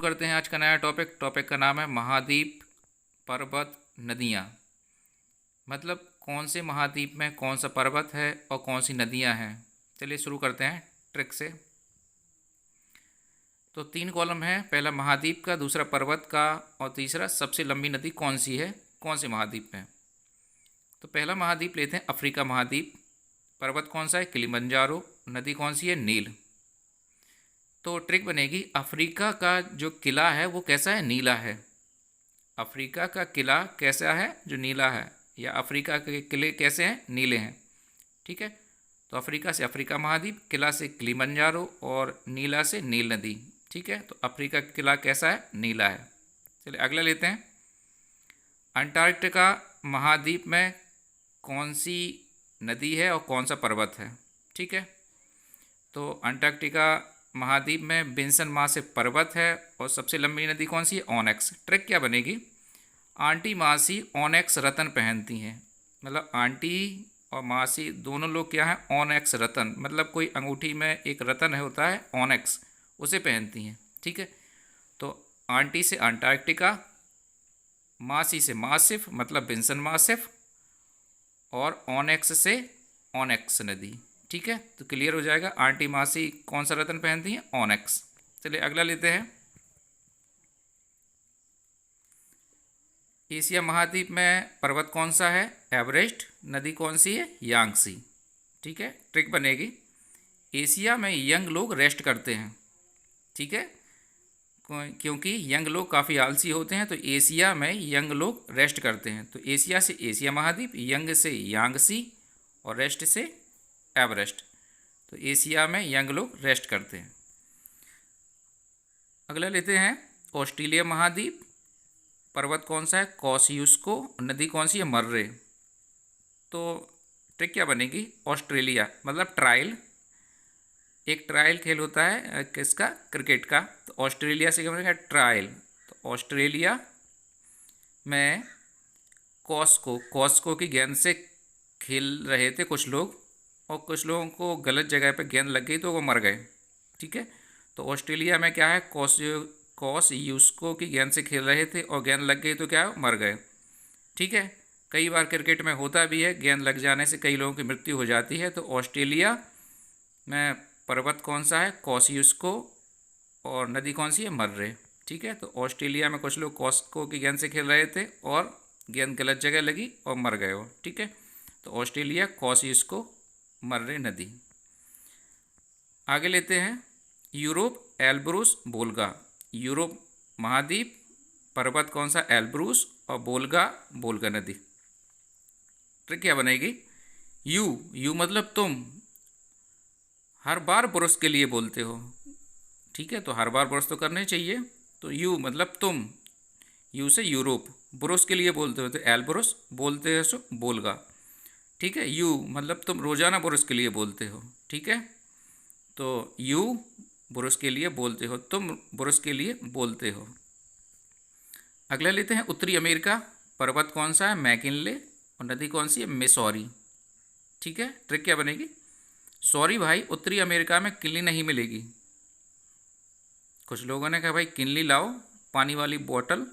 करते हैं आज का नया टॉपिक का नाम है महाद्वीप, पर्वत, नदियाँ। मतलब कौन से महाद्वीप में कौन सा पर्वत है और कौन सी नदियाँ हैं। चलिए शुरू करते हैं ट्रिक से। तो 3 कॉलम है, पहला महाद्वीप का, दूसरा पर्वत का और तीसरा सबसे लंबी नदी कौन सी है, कौन से महाद्वीप में। तो पहला महाद्वीप लेते हैं अफ्रीका महाद्वीप। पर्वत कौन सा है, किलिमंजारो। नदी कौन सी है, नील। तो ट्रिक बनेगी, अफ्रीका का जो किला है वो कैसा है, नीला है। अफ्रीका का किला कैसा है, जो नीला है, या अफ्रीका के किले कैसे हैं, नीले हैं। ठीक है, तो अफ्रीका से अफ्रीका महाद्वीप, किला से किलिमंजारो और नीला से नील नदी। ठीक है, तो अफ्रीका का किला कैसा है, नीला है। चलिए अगला लेते हैं, अंटार्कटिका महाद्वीप में कौन सी नदी है और कौन सा पर्वत है। ठीक है, तो अंटार्कटिका महाद्वीप में बिन्सन मासिक पर्वत है और सबसे लंबी नदी कौन सी है, ओनेक्स। ट्रिक क्या बनेगी, आंटी मासी ओनेक्स रतन पहनती हैं। मतलब आंटी और मासी दोनों लोग क्या हैं, ओनेक्स रतन, मतलब कोई अंगूठी में एक रतन है होता है ओनेक्स, उसे पहनती हैं। ठीक है, तो आंटी से अंटार्कटिका, मासी से मासिफ मतलब बिन्सन मासिफ, और ओनेक्स से ओनेक्स नदी। ठीक है, तो क्लियर हो जाएगा, आंटी मासी कौन सा रत्न पहनती हैं, ओनेक्स। चलिए अगला लेते हैं, एशिया महाद्वीप में पर्वत कौन सा है, एवरेस्ट। नदी कौन सी है, यांगसी। ठीक है, ट्रिक बनेगी, एशिया में यंग लोग रेस्ट करते हैं। ठीक है, क्योंकि यंग लोग काफ़ी आलसी होते हैं, तो एशिया में यंग लोग रेस्ट करते हैं। तो एशिया से एशिया महाद्वीप, यंग से यांगसी और रेस्ट से एवरेस्ट। तो एशिया में यंग लोग रेस्ट करते हैं। अगला लेते हैं, ऑस्ट्रेलिया महाद्वीप, पर्वत कौन सा है, कॉस्यूस्को। नदी कौन सी है, मर्रे। तो ट्रिक क्या बनेगी, ऑस्ट्रेलिया मतलब ट्रायल, एक ट्रायल खेल होता है किसका, क्रिकेट का। तो ऑस्ट्रेलिया से क्या बनेगा, ट्रायल। तो ऑस्ट्रेलिया में कॉस्को की गेंद से खेल रहे थे कुछ लोग, और कुछ लोगों को गलत जगह पे गेंद लग गई तो वो मर गए। ठीक है, तो ऑस्ट्रेलिया में क्या है, कॉस्यूस्को की गेंद से खेल रहे थे और गेंद लग गई तो क्या है, मर गए। ठीक है, कई बार क्रिकेट में होता भी है, गेंद लग जाने से कई लोगों की मृत्यु हो जाती है। तो ऑस्ट्रेलिया में पर्वत कौन सा है, कॉस्यूस्को, और नदी कौन सी है, मर्रे। ठीक है, तो ऑस्ट्रेलिया में कुछ लोग कॉस्को की गेंद से खेल रहे थे और गेंद गलत जगह लगी और मर गए हो। ठीक है, तो ऑस्ट्रेलिया, कॉस्यूस्को, मर्रे नदी। आगे लेते हैं, यूरोप, एल्ब्रूस, वोल्गा। यूरोप महाद्वीप, पर्वत कौन सा, एल्ब्रूस, और वोल्गा नदी। ट्रिक क्या बनेगी, यू मतलब तुम, हर बार पुरुष के लिए बोलते हो। ठीक है, तो हर बार पुरुष तो करने चाहिए, तो यू मतलब तुम, यू से यूरोप, पुरुष के लिए बोलते हो तो एल्ब्रूस, बोलते हो सो वोल्गा। ठीक है, यू मतलब तुम रोजाना पुरुष के लिए बोलते हो। ठीक है, तो यू पुरुष के लिए बोलते हो, तुम पुरुष के लिए बोलते हो। अगला लेते हैं, उत्तरी अमेरिका, पर्वत कौन सा है, मैकिनले, और नदी कौन सी है, मिसौरी। ठीक है, ट्रिक क्या बनेगी, सॉरी भाई उत्तरी अमेरिका में किनली नहीं मिलेगी। कुछ लोगों ने कहा भाई किनली लाओ, पानी वाली बोतल,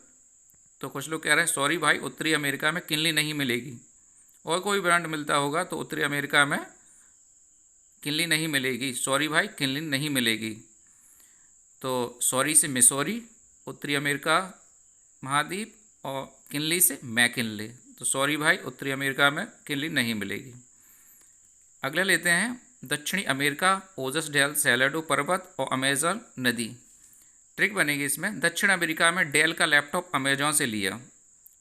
तो कुछ लोग कह रहे हैं सॉरी भाई उत्तरी अमेरिका में किनली नहीं मिलेगी। और कोई ब्रांड मिलता होगा तो उत्तरी अमेरिका में किनली नहीं मिलेगी, सॉरी भाई किनली नहीं मिलेगी। तो सॉरी से मिसौरी, उत्तरी अमेरिका महाद्वीप, और किनली से मैकिनले। तो सॉरी भाई उत्तरी अमेरिका में किनली नहीं मिलेगी। अगला लेते हैं, दक्षिणी अमेरिका, ओजस डेल सैलाडो पर्वत और अमेजन नदी। ट्रिक बनेगी इसमें, दक्षिण अमेरिका में डेल का लैपटॉप अमेजोन से लिया।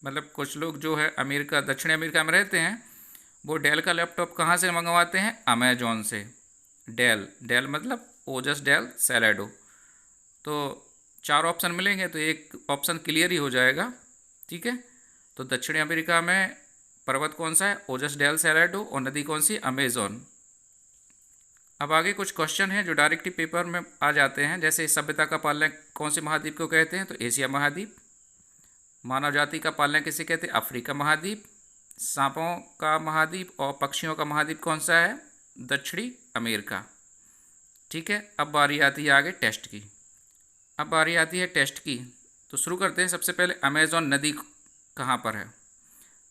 मतलब कुछ लोग जो है अमेरिका, दक्षिण अमेरिका में रहते हैं, वो डेल का लैपटॉप कहाँ से मंगवाते हैं, अमेजोन से। डेल मतलब ओजस डेल सैलाडो। तो 4 ऑप्शन मिलेंगे तो एक ऑप्शन क्लियर ही हो जाएगा। ठीक है, तो दक्षिणी अमेरिका में पर्वत कौन सा है, ओजस डेल सैलाडो, और नदी कौन सी, अमेजोन। अब आगे कुछ क्वेश्चन हैं जो डायरेक्टली पेपर में आ जाते हैं, जैसे सभ्यता का पालना कौन से महाद्वीप को कहते हैं, तो एशिया महाद्वीप। मानव जाति का पालना किसे कहते हैं, अफ्रीका महाद्वीप। सांपों का महाद्वीप और पक्षियों का महाद्वीप कौन सा है, दक्षिणी अमेरिका। ठीक है, अब बारी आती है आगे टेस्ट की। अब बारी आती है टेस्ट की। तो शुरू करते हैं। सबसे पहले अमेज़न नदी कहाँ पर है।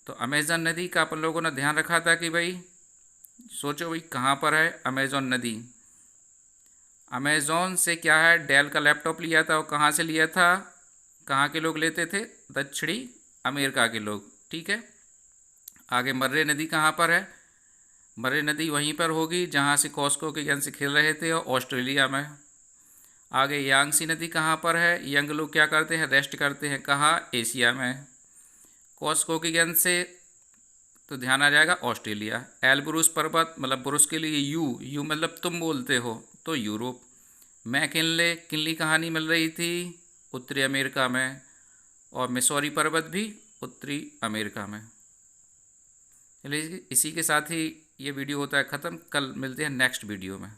तो अमेज़न नदी का अपन लोगों ने ध्यान रखा था कि भाई सोचो भाई कहाँ पर है अमेज़न नदी। अमेज़न से क्या है, डेल का लैपटॉप लिया था, और कहाँ से लिया था, कहाँ के लोग लेते थे, दक्षिणी अमेरिका के लोग। ठीक है। आगे मर्रे नदी कहाँ पर है, मर्रे नदी वहीं पर होगी जहाँ से कॉस्को के गेंद से खेल रहे थे, और ऑस्ट्रेलिया में। आगे यांगसी नदी कहाँ पर है, यंग लोग क्या करते हैं, रेस्ट करते हैं, कहाँ, एशिया में। कॉस्को की गेंद से तो ध्यान आ जाएगा ऑस्ट्रेलिया। एल्ब्रुस पर्वत मतलब ब्रुस के लिए यू मतलब तुम बोलते हो, तो यूरोप। मैकिनले किनली कहानी मिल रही थी उत्तरी अमेरिका में, और मिसौरी पर्वत भी उत्तरी अमेरिका में। चलिए इसी के साथ ही ये वीडियो होता है ख़त्म। कल मिलते हैं नेक्स्ट वीडियो में।